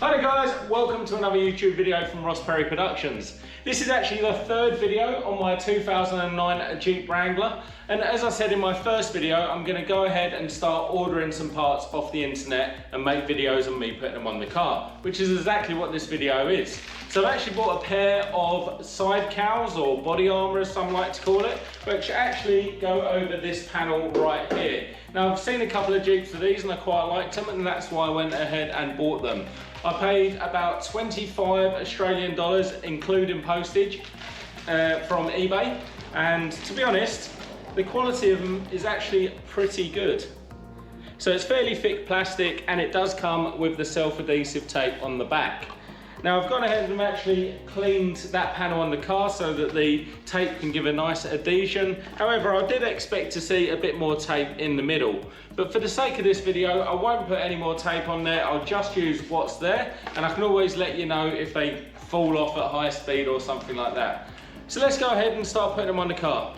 Hi there guys, welcome to another YouTube video from Ross Perry Productions. This is actually the third video on my 2009 Jeep Wrangler, and as I said in my first video, I'm going to go ahead and start ordering some parts off the internet and make videos of me putting them on the car, which is exactly what this video is. So I've actually bought a pair of side cowls, or body armour as some like to call it, which actually go over this panel right here. Now I've seen a couple of Jeeps with these and I quite liked them, and that's why I went ahead and bought them. I paid about 25 Australian dollars including postage from eBay, and to be honest, the quality of them is actually pretty good. So it's fairly thick plastic and it does come with the self-adhesive tape on the back. Now I've gone ahead and actually cleaned that panel on the car so that the tape can give a nice adhesion. However, I did expect to see a bit more tape in the middle. But for the sake of this video, I won't put any more tape on there. I'll just use what's there, and I can always let you know if they fall off at high speed or something like that. So let's go ahead and start putting them on the car.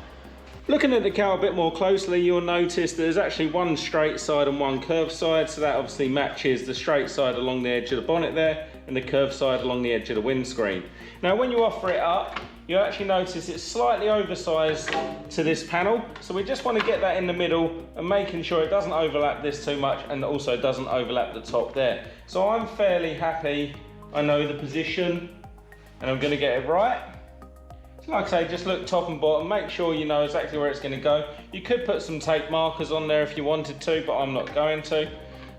Looking at the car a bit more closely, you'll notice there's actually one straight side and one curved side, so that obviously matches the straight side along the edge of the bonnet there and the curved side along the edge of the windscreen. Now when you offer it up, you'll actually notice it's slightly oversized to this panel, so we just want to get that in the middle and making sure it doesn't overlap this too much and also doesn't overlap the top there. So I'm fairly happy, I know the position and I'm going to get it right. Like I say, just look top and bottom, make sure you know exactly where it's going to go. You could put some tape markers on there if you wanted to, but I'm not going to.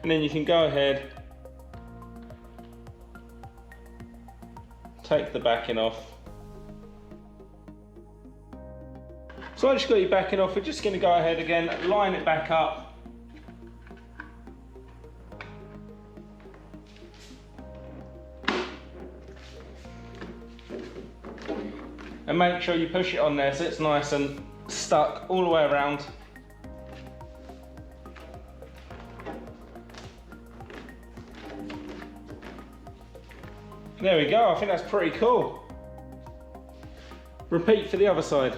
And then you can go ahead, take the backing off. So once you've got your backing off, we're just going to go ahead again, line it back up. And make sure you push it on there so it's nice and stuck all the way around. There we go, I think that's pretty cool. Repeat for the other side.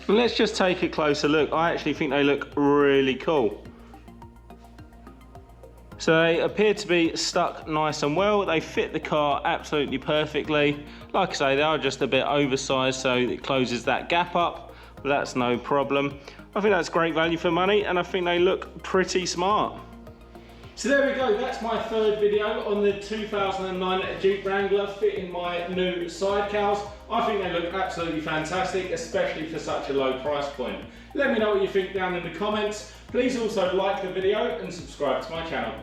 And let's just take a closer look. I actually think they look really cool. So they appear to be stuck nice and well. They fit the car absolutely perfectly. Like I say, they are just a bit oversized, so it closes that gap up, but that's no problem. I think that's great value for money, and I think they look pretty smart. So there we go, that's my third video on the 2009 Jeep Wrangler fitting my new side cowls. I think they look absolutely fantastic, especially for such a low price point. Let me know what you think down in the comments. Please also like the video and subscribe to my channel.